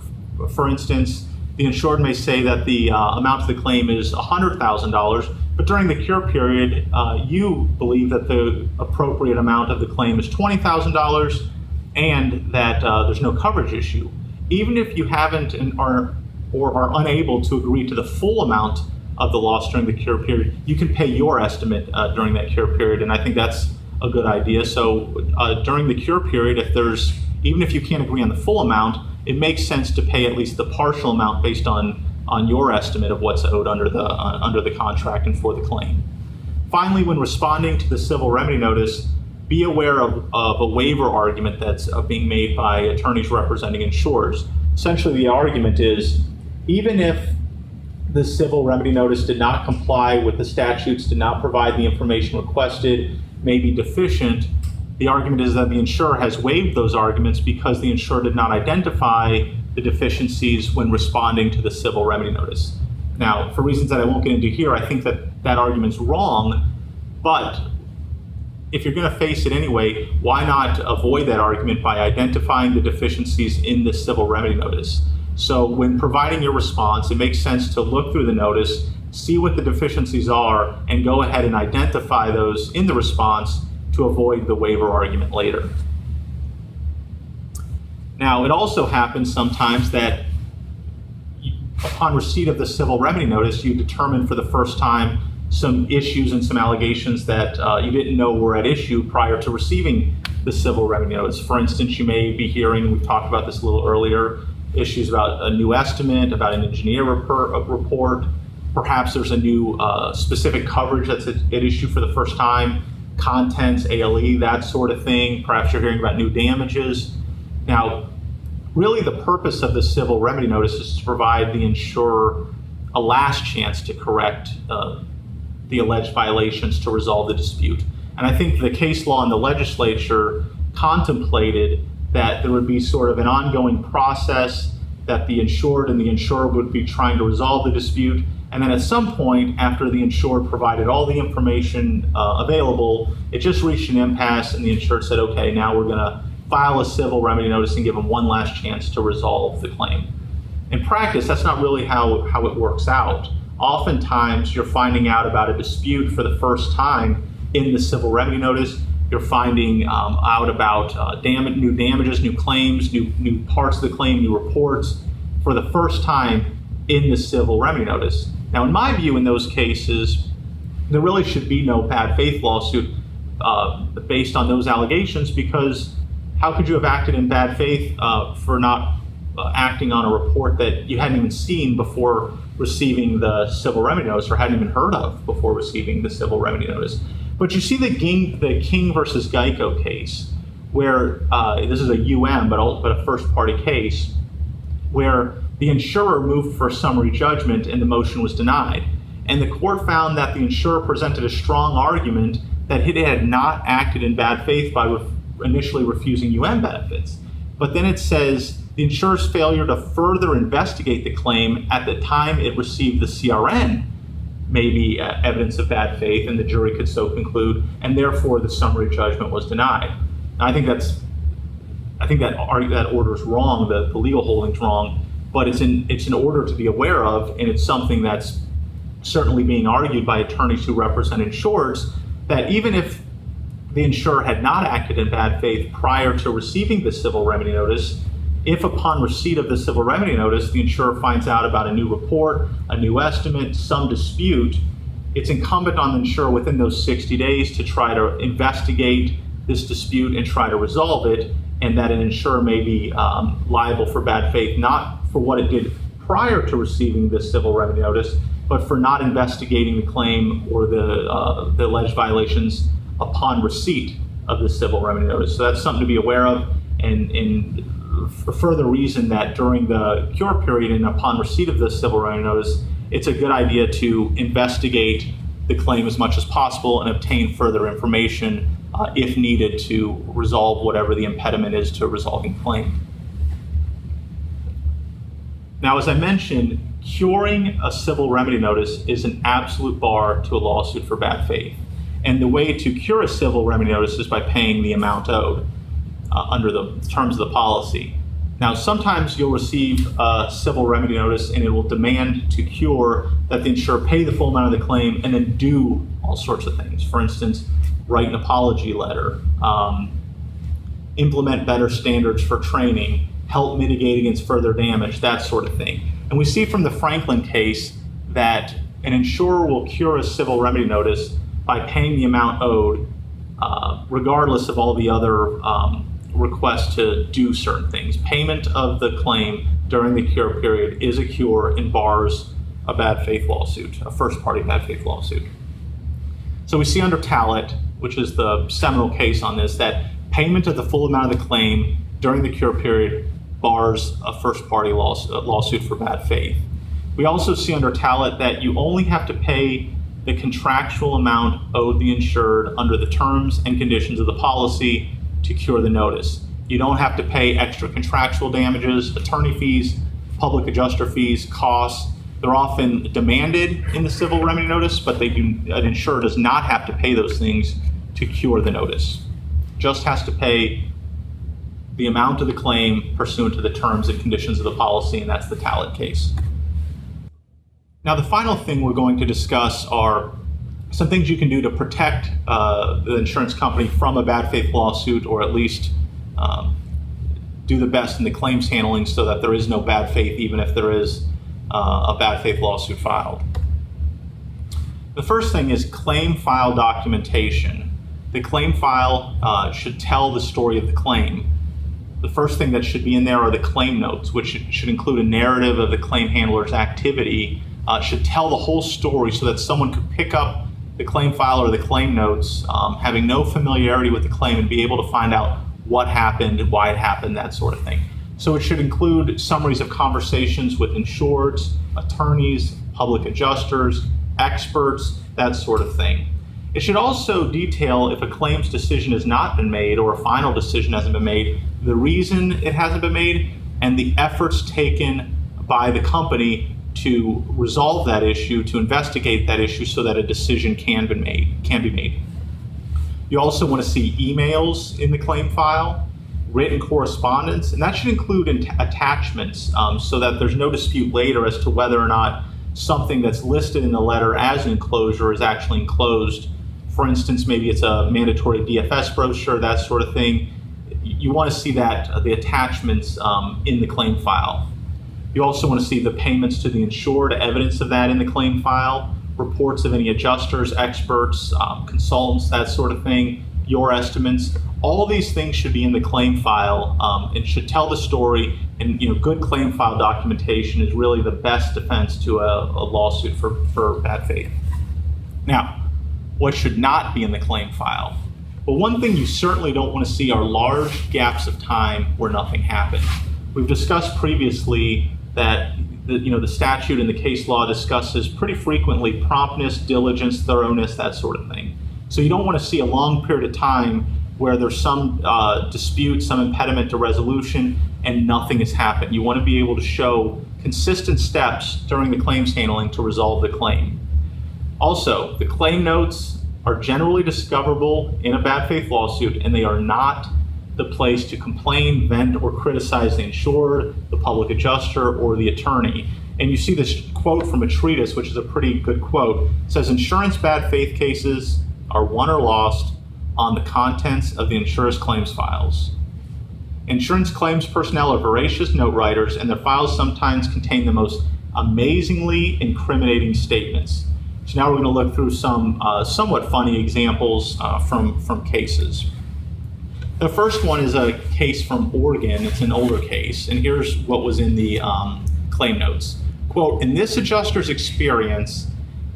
For instance, the insured may say that the amount of the claim is $100,000, but during the cure period, you believe that the appropriate amount of the claim is $20,000 and that there's no coverage issue. Even if you haven't or are unable to agree to the full amount of the loss during the cure period, you can pay your estimate during that cure period, and I think that's a good idea. So during the cure period, even if you can't agree on the full amount, it makes sense to pay at least the partial amount based on your estimate of what's owed under the contract and for the claim. Finally, when responding to the civil remedy notice, be aware of a waiver argument that's being made by attorneys representing insurers. Essentially, the argument is, even if the civil remedy notice did not comply with the statutes, did not provide the information requested, may be deficient, The argument is that the insurer has waived those arguments because the insurer did not identify the deficiencies when responding to the civil remedy notice. Now, for reasons that I won't get into here, I think that that argument's wrong, but if you're going to face it anyway, why not avoid that argument by identifying the deficiencies in the civil remedy notice? So when providing your response, it makes sense to look through the notice, see what the deficiencies are, and go ahead and identify those in the response to avoid the waiver argument later. Now, it also happens sometimes that upon receipt of the civil remedy notice, you determine for the first time some issues and some allegations that you didn't know were at issue prior to receiving the civil remedy notice. For instance, you may be hearing, we talked about this a little earlier, issues about a new estimate, about an engineer report. Perhaps there's a new specific coverage that's at issue for the first time, contents, ALE, that sort of thing. Perhaps you're hearing about new damages. Now, really the purpose of the civil remedy notice is to provide the insurer a last chance to correct the alleged violations to resolve the dispute. And I think the case law in the legislature contemplated that there would be sort of an ongoing process that the insured and the insurer would be trying to resolve the dispute. And then at some point, after the insured provided all the information available, it just reached an impasse and the insured said, okay, now we're gonna file a civil remedy notice and give them one last chance to resolve the claim. In practice, that's not really how it works out. Oftentimes, you're finding out about a dispute for the first time in the civil remedy notice. You're finding out about new damages, new claims, new parts of the claim, new reports for the first time in the civil remedy notice. Now, in my view, in those cases, there really should be no bad faith lawsuit based on those allegations, because how could you have acted in bad faith for not acting on a report that you hadn't even seen before receiving the civil remedy notice, or hadn't even heard of before receiving the civil remedy notice? But you see the King versus Geico case, where this is a UM, but a first party case, where the insurer moved for summary judgment and the motion was denied. And the court found that the insurer presented a strong argument that it had not acted in bad faith by initially refusing UM benefits. But then it says the insurer's failure to further investigate the claim at the time it received the CRN may be evidence of bad faith, and the jury could so conclude, and therefore the summary judgment was denied. Now, I think that order is wrong, the legal holding's wrong, but it's an order to be aware of, and it's something that's certainly being argued by attorneys who represent insureds, that even if the insurer had not acted in bad faith prior to receiving the civil remedy notice, if upon receipt of the civil remedy notice, the insurer finds out about a new report, a new estimate, some dispute, it's incumbent on the insurer within those 60 days to try to investigate this dispute and try to resolve it, and that an insurer may be liable for bad faith, not for what it did prior to receiving the civil remedy notice, but for not investigating the claim or the alleged violations upon receipt of the civil remedy notice. So that's something to be aware of, and for further reason that during the cure period and upon receipt of the civil remedy notice, it's a good idea to investigate the claim as much as possible and obtain further information if needed to resolve whatever the impediment is to resolving claim. Now, as I mentioned, curing a civil remedy notice is an absolute bar to a lawsuit for bad faith. And the way to cure a civil remedy notice is by paying the amount owed under the terms of the policy. Now, sometimes you'll receive a civil remedy notice and it will demand to cure that the insurer pay the full amount of the claim and then do all sorts of things. For instance, write an apology letter, implement better standards for training, help mitigate against further damage, that sort of thing. And we see from the Franklin case that an insurer will cure a civil remedy notice by paying the amount owed, regardless of all the other requests to do certain things. Payment of the claim during the cure period is a cure and bars a bad faith lawsuit, a first party bad faith lawsuit. So we see under Tallet, which is the seminal case on this, that payment of the full amount of the claim during the cure period bars a first party lawsuit for bad faith. We also see under Tallet that you only have to pay the contractual amount owed the insured under the terms and conditions of the policy to cure the notice. You don't have to pay extra contractual damages, attorney fees, public adjuster fees, costs. They're often demanded in the civil remedy notice, but an insurer does not have to pay those things to cure the notice. Just has to pay the amount of the claim pursuant to the terms and conditions of the policy, and that's the Talent case. Now, the final thing we're going to discuss are some things you can do to protect the insurance company from a bad faith lawsuit, or at least do the best in the claims handling so that there is no bad faith, even if there is a bad faith lawsuit filed. The first thing is claim file documentation. The claim file should tell the story of the claim. The first thing that should be in there are the claim notes, which should include a narrative of the claim handler's activity. Should tell the whole story so that someone could pick up the claim file or the claim notes, having no familiarity with the claim, and be able to find out what happened, why it happened, that sort of thing. So it should include summaries of conversations with insureds, attorneys, public adjusters, experts, that sort of thing. It should also detail if a claims decision has not been made or a final decision hasn't been made, the reason it hasn't been made, and the efforts taken by the company to resolve that issue, to investigate that issue so that a decision can be made. You also want to see emails in the claim file, written correspondence, and that should include attachments so that there's no dispute later as to whether or not something that's listed in the letter as an enclosure is actually enclosed. For instance, maybe it's a mandatory DFS brochure, that sort of thing. You want to see that, the attachments in the claim file. You also want to see the payments to the insured, evidence of that in the claim file, reports of any adjusters, experts, consultants, that sort of thing, your estimates. All of these things should be in the claim file and should tell the story. And good claim file documentation is really the best defense to a lawsuit for bad faith. Now, what should not be in the claim file? Well, one thing you certainly don't want to see are large gaps of time where nothing happened. We've discussed previously that the statute and the case law discusses pretty frequently promptness, diligence, thoroughness, that sort of thing. So you don't want to see a long period of time where there's some dispute, some impediment to resolution, and nothing has happened. You want to be able to show consistent steps during the claims handling to resolve the claim. Also, the claim notes are generally discoverable in a bad faith lawsuit, and they are not the place to complain, vent, or criticize the insured, the public adjuster, or the attorney. And you see this quote from a treatise, which is a pretty good quote. It says, "Insurance bad faith cases are won or lost on the contents of the insurer's claims files. Insurance claims personnel are voracious note writers, and their files sometimes contain the most amazingly incriminating statements." So now we're going to look through some somewhat funny examples from cases. The first one is a case from Oregon. It's an older case, and here's what was in the claim notes. Quote, "In this adjuster's experience,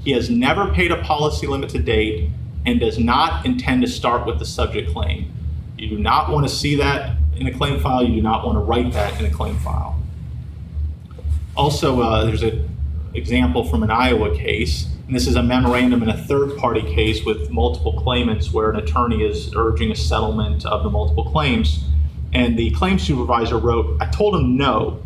he has never paid a policy limit to date and does not intend to start with the subject claim." You do not want to see that in a claim file. You do not want to write that in a claim file. Also, there's an example from an Iowa case, and this is a memorandum in a third-party case with multiple claimants where an attorney is urging a settlement of the multiple claims. And the claim supervisor wrote, "I told him no,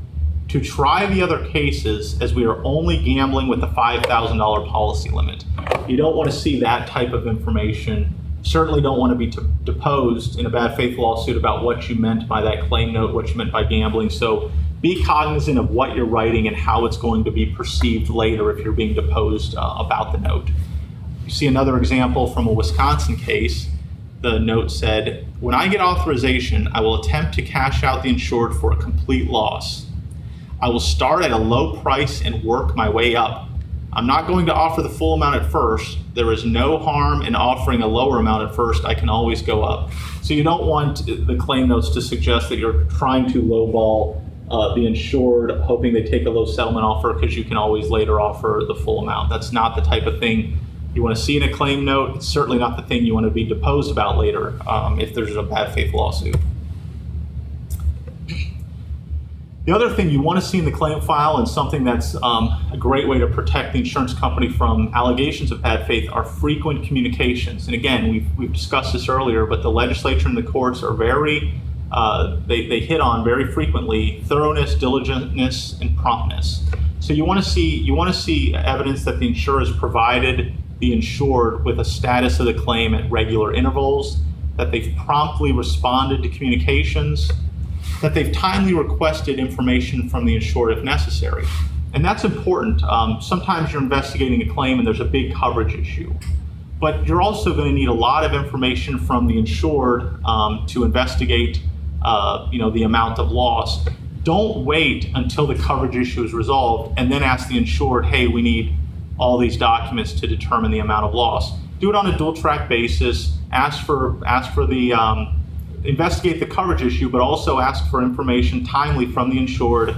to try the other cases as we are only gambling with the $5,000 policy limit." You don't want to see that type of information. Certainly don't want to be deposed in a bad faith lawsuit about what you meant by that claim note, what you meant by gambling. So be cognizant of what you're writing and how it's going to be perceived later if you're being deposed about the note. You see another example from a Wisconsin case. The note said, "When I get authorization, I will attempt to cash out the insured for a complete loss. I will start at a low price and work my way up. I'm not going to offer the full amount at first. There is no harm in offering a lower amount at first. I can always go up." So you don't want the claim notes to suggest that you're trying to lowball the insured, hoping they take a low settlement offer because you can always later offer the full amount. That's not the type of thing you want to see in a claim note. It's certainly not the thing you want to be deposed about later if there's a bad faith lawsuit. The other thing you want to see in the claim file, and something that's a great way to protect the insurance company from allegations of bad faith, are frequent communications. And again, we've discussed this earlier, but the legislature and the courts are very, they hit on very frequently thoroughness, diligentness, and promptness. So you want to see evidence that the insurer has provided the insured with a status of the claim at regular intervals, that they've promptly responded to communications, that they've timely requested information from the insured if necessary. And that's important. Sometimes you're investigating a claim and there's a big coverage issue, but you're also going to need a lot of information from the insured to investigate the amount of loss. Don't wait until the coverage issue is resolved and then ask the insured, hey, we need all these documents to determine the amount of loss. Do it on a dual track basis. Investigate the coverage issue, but also ask for information timely from the insured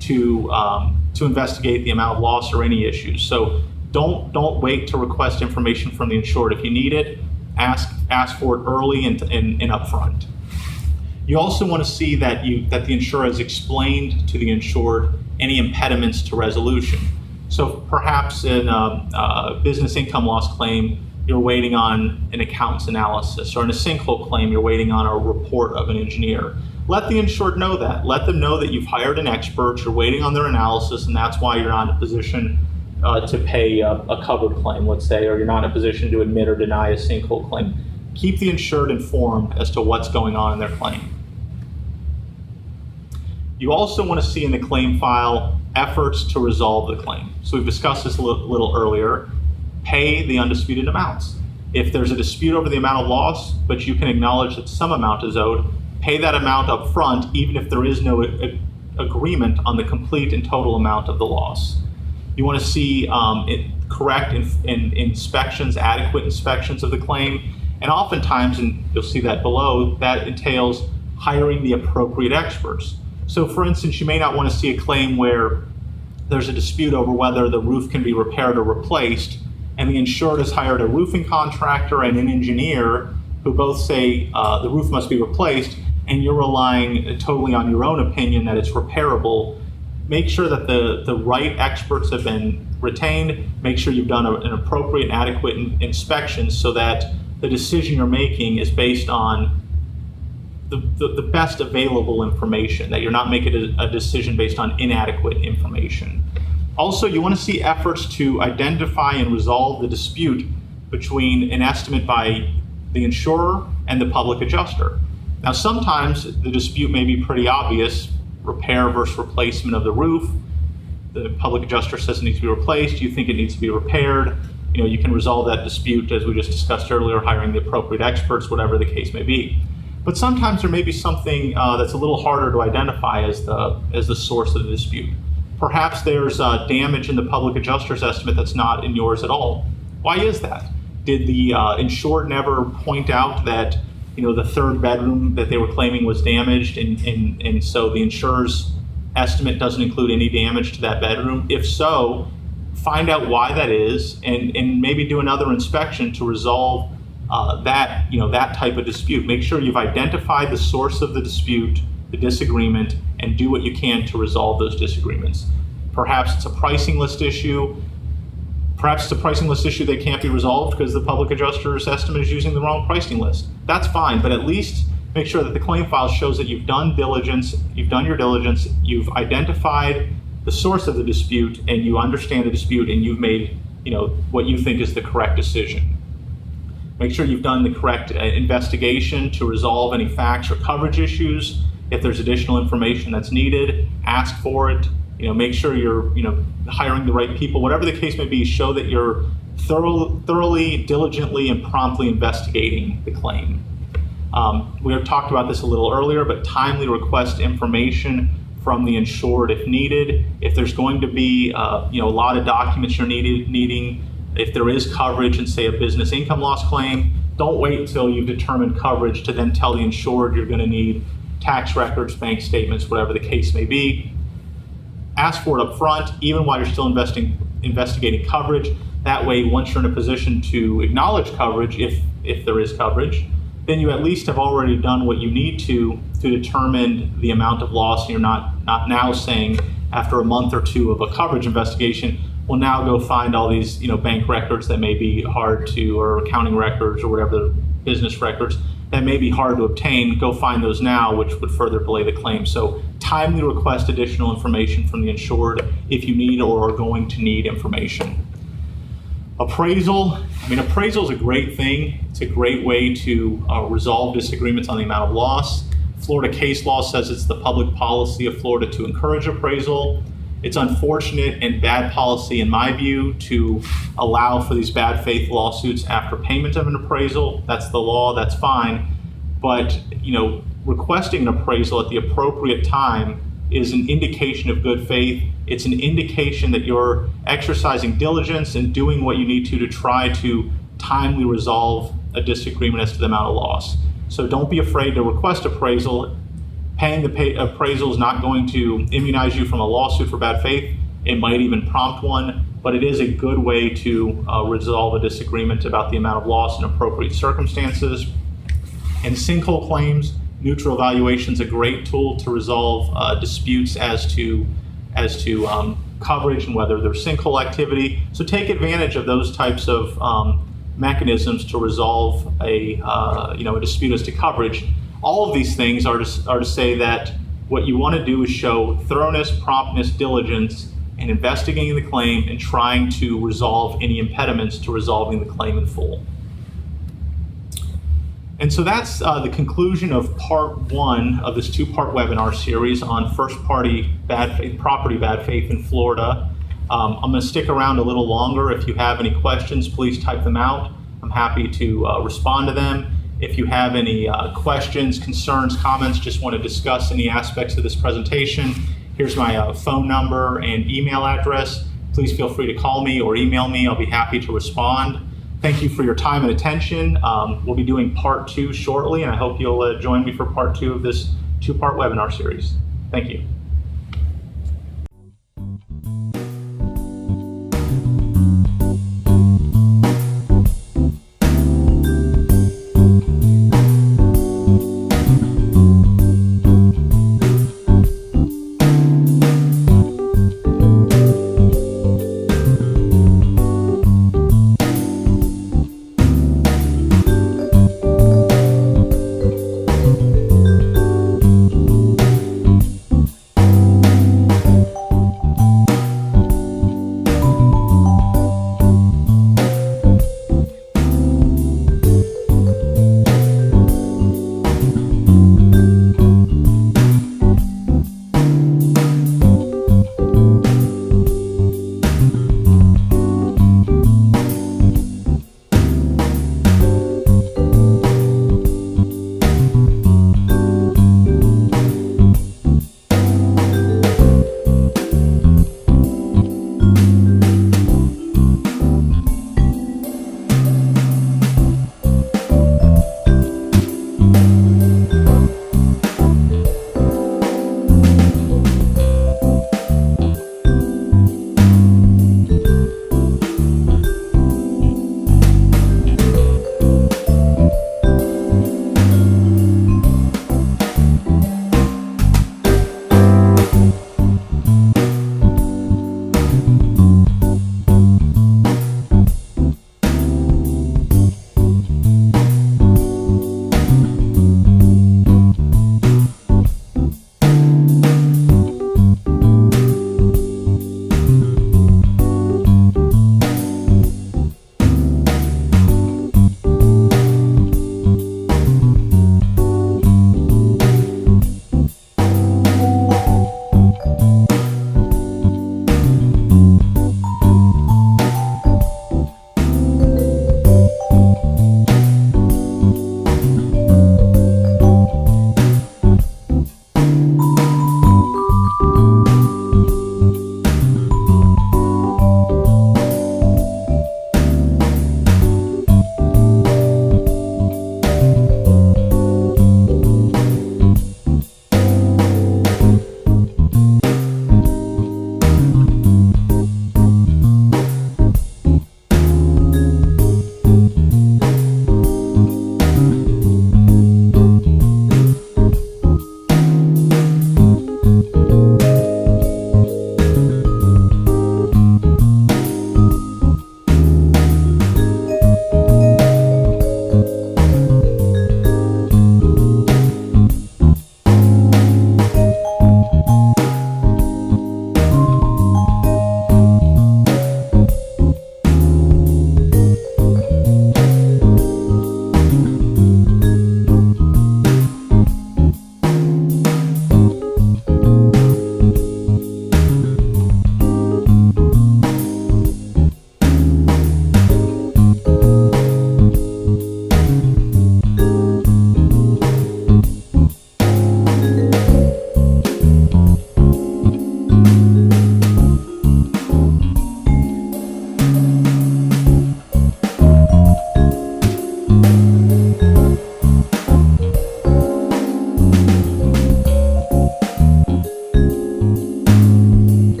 to investigate the amount of loss or any issues. So don't wait to request information from the insured. If you need it, ask for it early and upfront. You also want to see that the insurer has explained to the insured any impediments to resolution. So perhaps in a business income loss claim, you're waiting on an accountant's analysis, or in a sinkhole claim, you're waiting on a report of an engineer. Let the insured know that. Let them know that you've hired an expert, you're waiting on their analysis, and that's why you're not in a position to pay a covered claim, let's say, or you're not in a position to admit or deny a sinkhole claim. Keep the insured informed as to what's going on in their claim. You also want to see in the claim file efforts to resolve the claim. So we've discussed this a little earlier. Pay the undisputed amounts. If there's a dispute over the amount of loss, but you can acknowledge that some amount is owed, pay that amount up front, even if there is no agreement on the complete and total amount of the loss. You want to see correct inspections, adequate inspections of the claim, and oftentimes, and you'll see that below, that entails hiring the appropriate experts. So for instance, you may not want to see a claim where there's a dispute over whether the roof can be repaired or replaced, and the insured has hired a roofing contractor and an engineer who both say the roof must be replaced, and you're relying totally on your own opinion that it's repairable. Make sure that the right experts have been retained. Make sure you've done an appropriate and adequate inspection so that the decision you're making is based on the best available information, that you're not making a decision based on inadequate information. Also, you want to see efforts to identify and resolve the dispute between an estimate by the insurer and the public adjuster. Now, sometimes the dispute may be pretty obvious, repair versus replacement of the roof. The public adjuster says it needs to be replaced, you think it needs to be repaired. You can resolve that dispute, as we just discussed earlier, hiring the appropriate experts, whatever the case may be. But sometimes there may be something that's a little harder to identify as the source of the dispute. Perhaps there's damage in the public adjuster's estimate that's not in yours at all. Why is that? Did the insured never point out that the third bedroom that they were claiming was damaged, and so the insurer's estimate doesn't include any damage to that bedroom? If so, find out why that is, and maybe do another inspection to resolve that type of dispute. Make sure you've identified the source of the dispute, the disagreement, and do what you can to resolve those disagreements. Perhaps it's a pricing list issue. Perhaps it's a pricing list issue that can't be resolved because the public adjuster's estimate is using the wrong pricing list. That's fine, but at least make sure that the claim file shows that you've done diligence, you've done your diligence, you've identified the source of the dispute, and you understand the dispute, and you've made what you think is the correct decision. Make sure you've done the correct investigation to resolve any facts or coverage issues. If there's additional information that's needed, ask for it. Make sure you're hiring the right people. Whatever the case may be, show that you're thoroughly, diligently, and promptly investigating the claim. We have talked about this a little earlier, but timely request information from the insured if needed. If there's going to be a lot of documents you're needing, if there is coverage in, say, a business income loss claim, don't wait until you've determined coverage to then tell the insured you're going to need tax records, bank statements, whatever the case may be. Ask for it up front, even while you're still investigating coverage. That way, once you're in a position to acknowledge coverage, if there is coverage, then you at least have already done what you need to determine the amount of loss. And you're not now saying after a month or two of a coverage investigation, we'll now go find all these bank records that may be hard to, or accounting records or whatever, business records that may be hard to obtain. Go find those now, which would further delay the claim. So timely request additional information from the insured if you need or are going to need information. Appraisal. Appraisal is a great thing. It's a great way to resolve disagreements on the amount of loss. Florida case law says it's the public policy of Florida to encourage appraisal. It's unfortunate and bad policy, in my view, to allow for these bad faith lawsuits after payment of an appraisal. That's the law, that's fine. But, requesting an appraisal at the appropriate time is an indication of good faith. It's an indication that you're exercising diligence and doing what you need to try to timely resolve a disagreement as to the amount of loss. So don't be afraid to request appraisal. Paying the appraisal is not going to immunize you from a lawsuit for bad faith. It might even prompt one, but it is a good way to resolve a disagreement about the amount of loss in appropriate circumstances. And sinkhole claims, neutral evaluation is a great tool to resolve disputes as to coverage and whether there's sinkhole activity. So take advantage of those types of mechanisms to resolve a dispute as to coverage. All of these things are to say that what you want to do is show thoroughness, promptness, diligence in investigating the claim and trying to resolve any impediments to resolving the claim in full. And so that's the conclusion of part one of this two-part webinar series on first-party property bad faith in Florida. I'm going to stick around a little longer. If you have any questions, please type them out. I'm happy to respond to them. If you have any questions, concerns, comments, just want to discuss any aspects of this presentation, here's my phone number and email address. Please feel free to call me or email me. I'll be happy to respond. Thank you for your time and attention. We'll be doing part two shortly, and I hope you'll join me for part two of this two-part webinar series. Thank you.